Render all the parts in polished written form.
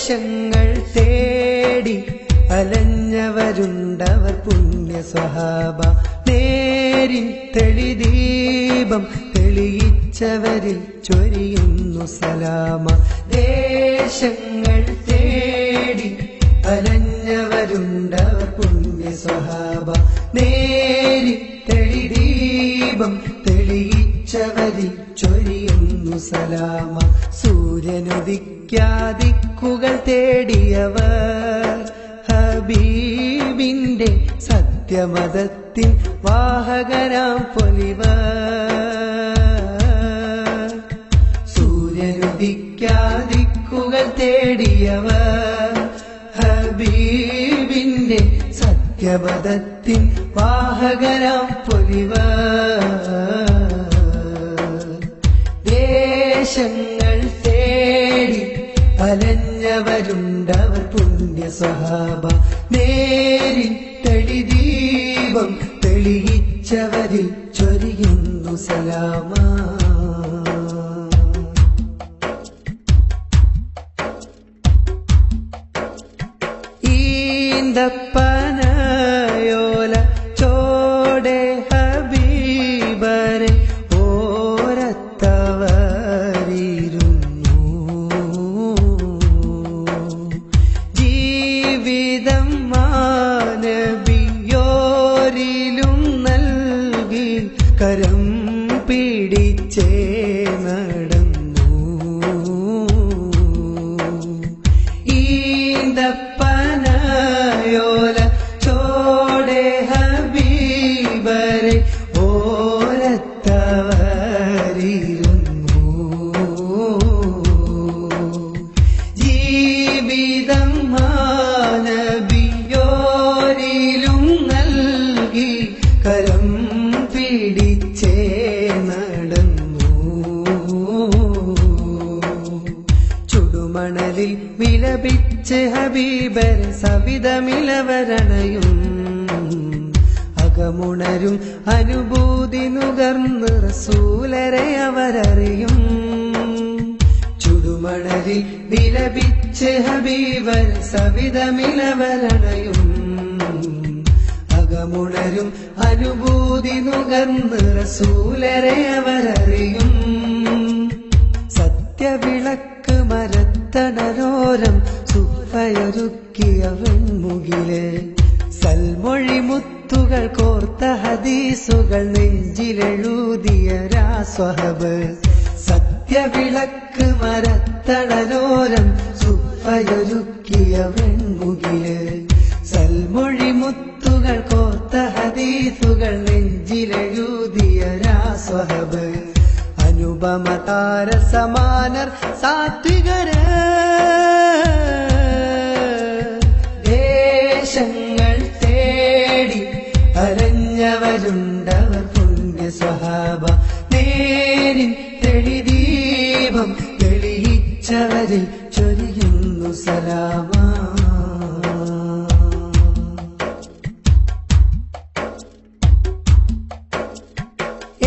ദേശങ്ങൾ തേടി അലഞ്ഞവരുണ്ടവർ പുണ്യ സ്വഹാബ. നേരിൻ തെളിദീപം തെളിയിച്ചവരിൽ ചൊരിയുന്നു സലാമ. ദേശങ്ങൾ തേടി അലഞ്ഞവരുണ്ടവർ പുണ്യ സ്വഹാബ. നേരിൻ തെളിദീപം തെളിയിച്ചവരിൽ ചൊരിയുന്നു സലാമ. സൂര്യനുദിക്കാദിക്കുകൾ തേടിയവർ ഹബീബിന്റെ സത്യമതത്തിൻ വാഹകരാം പൊലിവർ. സൂര്യനുദിക്കാദിക്കുകൾ തേടിയവർ ഹബീബിന്റെ സത്യമതത്തിൻ വാഹകരാം പൊലിവർ. ദേശങ്ങൾ തേടി അലഞ്ഞവരുണ്ടവർ പുണ്യ സ്വഹാബ. നേരിൻ തെളിദീപം തെളിയിച്ചവരിൽ ചൊരിയുന്നു സലാമ. ഈന്തപ്പനയോല ചോടെ ഹബീബരെ ഓരത്തവരിരുന്നു. ജീവിതം മാനവിയോരിലും നൽകി കരം പിടിച്ചേ നടന്നു. ഈന്തപ്പനയോല ചോടെ ഹബീബരെ ഓരത്തവരിരുന്നു. ജീവിതം മാനവിയോരിലും നൽകി കരം പിടിച്ചേ നടന്നു. ചുടുമണലിൽ വിലപിച്ച് ഹബീബരെ സവിധമിലവരണയും അകമുണരും അനുഭൂതി നുകർന്ന് റസൂലരെ അവരറിയും. ചുടുമണലിൽ വിലപിച്ച് ഹബീബരെ സവിധമിലവരണയും അകമുണരും അനുഭൂതി നുകർന്ന് റസൂലരെ അവരറിയും. സത്യവിളക്ക് മരത്തണരോരം സുഫയൊരുക്കിയ വെൺമുകില് സൽമൊഴി മുത്തുകൾ കോർത്ത ഹദീസുകൾ നെഞ്ചിലെഴുതിയ രാസ്വഹബ്. സത്യവിളക്ക് മരത്തണരോരം സുഫയൊരുക്കിയ വെൺമുകില് സൽമൊഴി മുത്തുകൾ കോർത്ത ഹദീസുകൾ നെഞ്ചിലെഴുതിയ രാസ്വഹബ്. അനുപമ താരസമാനർ സാത്വികര് ദേശങ്ങൾ തേടി അലഞ്ഞവരുണ്ടവർ പുണ്യ സ്വഹാബ. നേരിൻ തെളിദീപം തെളിയിച്ചവരിൽ ചൊരിയുന്നു സലാമ.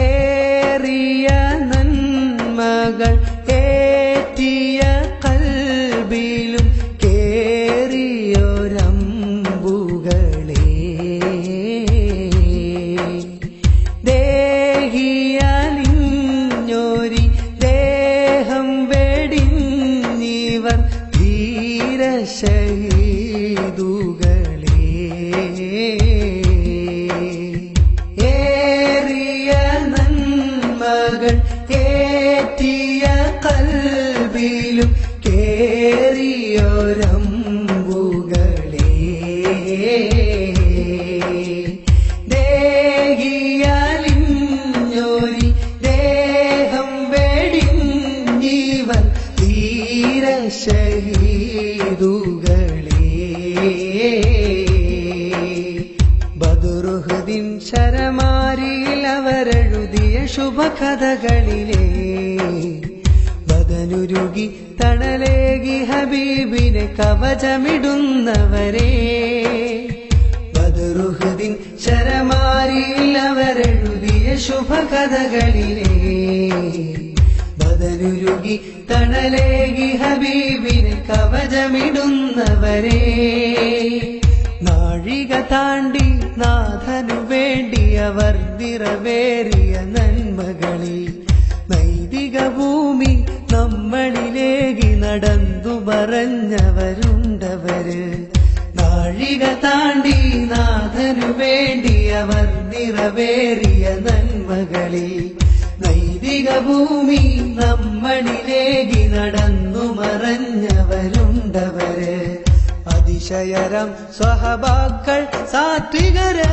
ഏറിയ നന്മകൾ ഏറ്റിയ കൽബിലും കേറിയൊരമ്പുകളെ ദേഹിയലിഞ്ഞൊരി ദേഹം വെടിഞ്ഞിവർ ധീരശഹീദുകളെ. ഏറിയ നന്മകൾ ഏറ്റിയ കൽബിലും കേറിയൊരമ്പുകളെ ദേഹിയലിഞ്ഞൊരി ദേഹം വെടിഞ്ഞിവർ ധീരശഹീദുകളെ. ബദറുഹുദിൻ ശരമാരിയിൽ അവരെഴുതിയ ശുഭകഥകളിലെ ബദനുരുകി തണലേകി ഹബീബിനെ കവചമിടുന്നവരെ. ബദറുഹുദിൻ ശരമാരിയിൽ അവരെഴുതിയ ശുഭകഥകളിലെ മദനുരുകി തണലേകി ഹബീബിന് കവചമിടുന്നവരെ നാഴിക താണ്ടി നാഥനു വേണ്ടിയവർ നിറവേറിയ നന്മകളിൽ നൈതിക ഭൂമി നമ്മളിലേകി നടന്നു പറഞ്ഞവരുണ്ടവര് നാഴിക താണ്ടി നാഥനു വേണ്ടിയവർ നിറവേറിയ നന്മകളിൽ നൈതിക ഭൂമി നമ്മളിലേകി നടന്നു മറഞ്ഞവരുണ്ടവര് അതിശയരം സ്വഹബാക്കൾ സാത്വികര്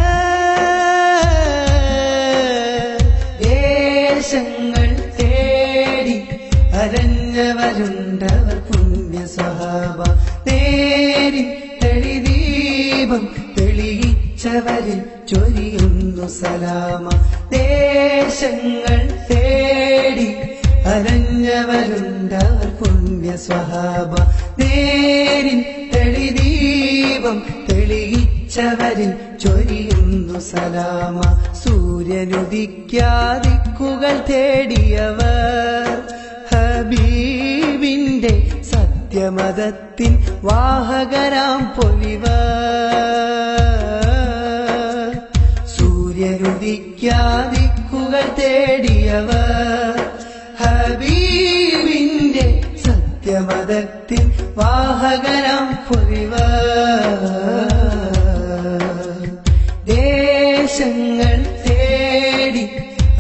ദേശങ്ങൾ തേടി അരഞ്ഞവരുണ്ടവർ പുണ്യ സ്വഹാബ നേരി തെളിദീപം തെളിയിച്ചവരിൽ ചൊരിയുന്നു സലാമ ദേശങ്ങൾ തേടി അരഞ്ഞവരുണ്ടവർ പുണ്യ സ്വഹാബ നേരിൻ തെളിദീപം തെളിയിച്ചവരിൽ ചൊരിയുന്നു സലാമ സൂര്യനുദിക്കാദിക്കുകൾ തേടിയവർ ഹബീബിന്റെ സത്യമതത്തിൻ വാഹകരാം പൊലിവർ സൂര്യനുദിക്കാദിക്കുകൾ തേടിയവർ ഹബീബിന്റെ സത്യമതത്തിൻ വാഹകരാം പൊലിവർ ദേശങ്ങൾ തേടി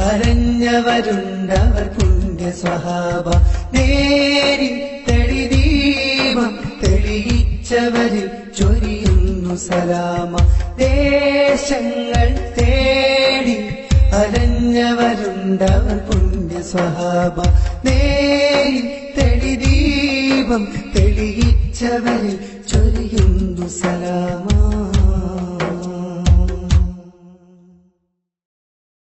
അരഞ്ഞവരുണ്ടവർ പുണ്യ സ്വഹാബ നേരി തെളിദീപം തെളിയിച്ചവരിൽ ചൊരിയുന്നു സലാമ ദേശങ്ങൾ തേടി അരഞ്ഞവരുണ്ടവർ പുണ്യ സ്വഹാബ നേരി തെളിദീപം തെളിയിച്ചവരിൽ ചൊരിയുന്നു സലാമ